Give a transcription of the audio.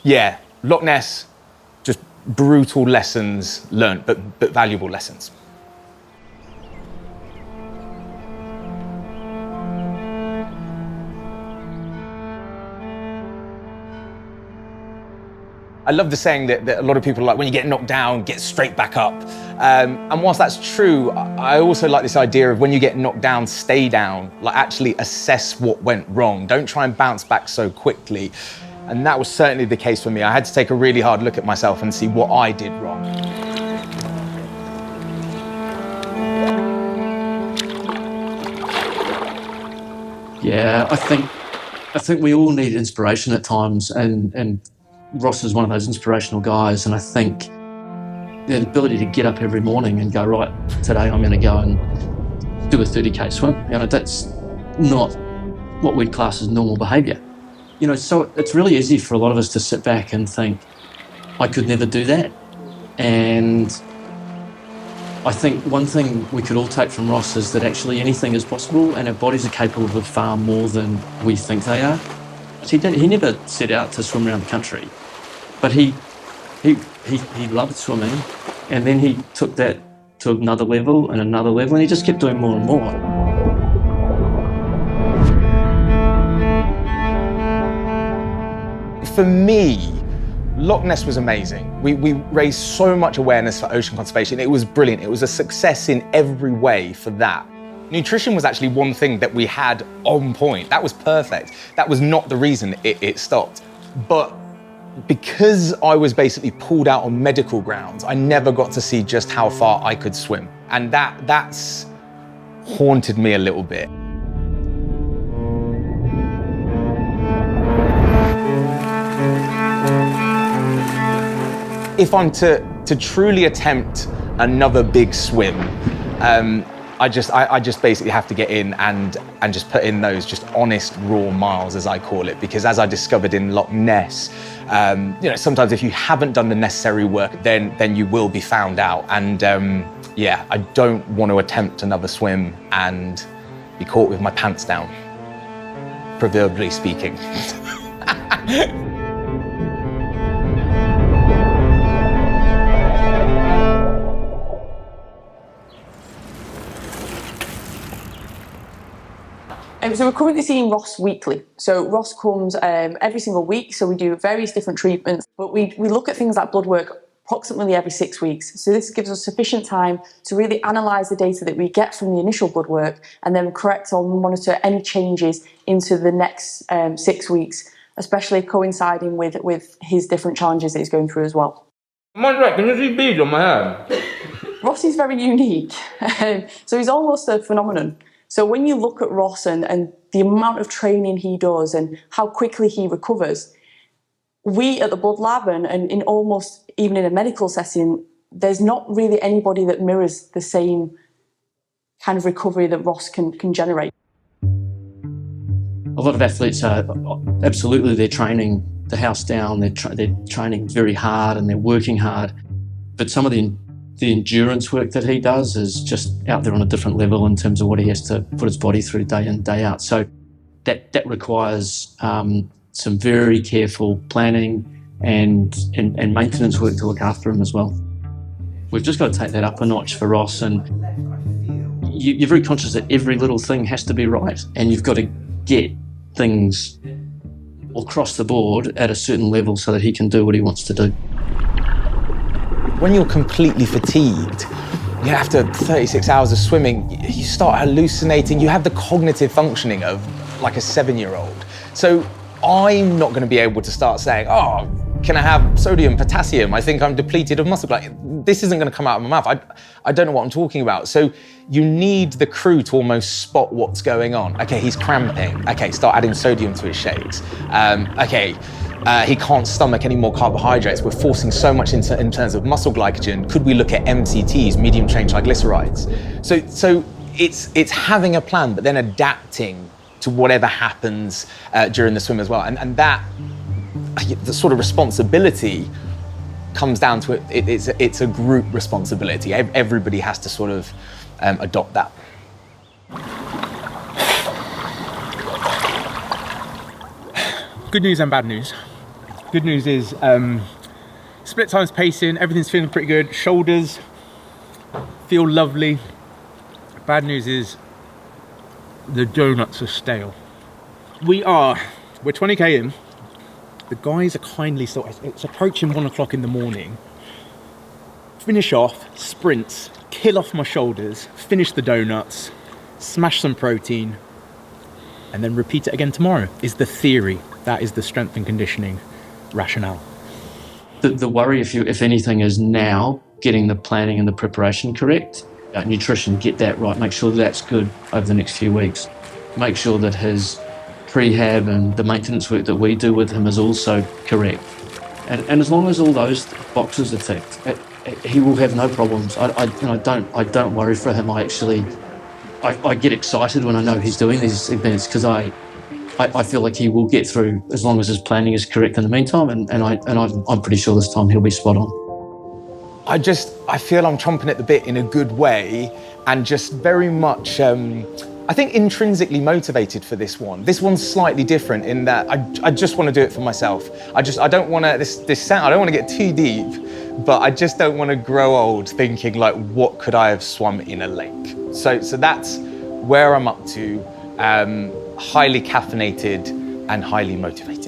Yeah, Loch Ness, just brutal lessons learned, but valuable lessons. I love the saying that a lot of people are like, when you get knocked down, get straight back up. And whilst that's true, I also like this idea of when you get knocked down, stay down, like actually assess what went wrong. Don't try and bounce back so quickly. And that was certainly the case for me. I had to take a really hard look at myself and see what I did wrong. Yeah, I think we all need inspiration at times, and Ross is one of those inspirational guys, and I think the ability to get up every morning and go, right, today I'm going to go and do a 30k swim. That's not what we'd class as normal behaviour. So it's really easy for a lot of us to sit back and think, I could never do that. And I think one thing we could all take from Ross is that actually anything is possible, and our bodies are capable of far more than we think they are. He never set out to swim around the country, but he loved swimming, and then he took that to another level and another level, and he just kept doing more and more. For me, Loch Ness was amazing. We raised so much awareness for ocean conservation. It was brilliant. It was a success in every way for that. Nutrition was actually one thing that we had on point. That was perfect. That was not the reason it stopped. But because I was basically pulled out on medical grounds, I never got to see just how far I could swim. And that's haunted me a little bit. If I'm to truly attempt another big swim, I just basically have to get in and just put in those just honest, raw miles, as I call it, because as I discovered in Loch Ness, sometimes if you haven't done the necessary work, then you will be found out. And yeah, I don't want to attempt another swim and be caught with my pants down, proverbially speaking. So we're currently seeing Ross weekly. So Ross comes every single week, so we do various different treatments, but we look at things like blood work approximately every 6 weeks. So this gives us sufficient time to really analyse the data that we get from the initial blood work and then correct or monitor any changes into the next 6 weeks, especially coinciding with his different challenges that he's going through as well. Am I right? Can you see beads on my hand? Ross is very unique. So he's almost a phenomenon. So when you look at Ross and the amount of training he does and how quickly he recovers, we at the blood lab and in almost even in a medical setting, there's not really anybody that mirrors the same kind of recovery that Ross can generate. A lot of athletes are absolutely, they're training the house down, they're training very hard and they're working hard, but some of the endurance work that he does is just out there on a different level in terms of what he has to put his body through day in, day out. So that requires some very careful planning and maintenance work to look after him as well. We've just got to take that up a notch for Ross, and you're very conscious that every little thing has to be right, and you've got to get things across the board at a certain level so that he can do what he wants to do. When you're completely fatigued, after 36 hours of swimming, you start hallucinating. You have the cognitive functioning of like a 7-year-old. So I'm not going to be able to start saying, oh, can I have sodium, potassium? I think I'm depleted of muscle. Like, this isn't going to come out of my mouth. I don't know what I'm talking about. So you need the crew to almost spot what's going on. Okay, he's cramping. Okay, start adding sodium to his shakes. He can't stomach any more carbohydrates. We're forcing so much in terms of muscle glycogen. Could we look at MCTs, medium chain triglycerides? So it's having a plan, but then adapting to whatever happens during the swim as well. And that, the sort of responsibility comes down to it's a group responsibility. Everybody has to sort of adopt that. Good news and bad news. Good news is split times pacing, everything's feeling pretty good. Shoulders feel lovely. Bad news is the donuts are stale. We're 20k in. The guys are kindly still, it's approaching 1 o'clock in the morning. Finish off, sprints, kill off my shoulders, finish the donuts, smash some protein, and then repeat it again tomorrow is the theory. That is the strength and conditioning rationale. The worry, if anything, is now getting the planning and the preparation correct. Nutrition, get that right. Make sure that's good over the next few weeks. Make sure that his prehab and the maintenance work that we do with him is also correct. And as long as all those boxes are ticked, he will have no problems. I don't worry for him. I get excited when I know he's doing these events because I feel like he will get through as long as his planning is correct in the meantime, and I'm pretty sure this time he'll be spot on. I feel I'm chomping at the bit in a good way and just very much, I think intrinsically motivated for this one. This one's slightly different in that I just want to do it for myself. I don't want to, I don't want to get too deep, but I just don't want to grow old thinking like, what could I have swum in a lake? So that's where I'm up to, highly caffeinated and highly motivated.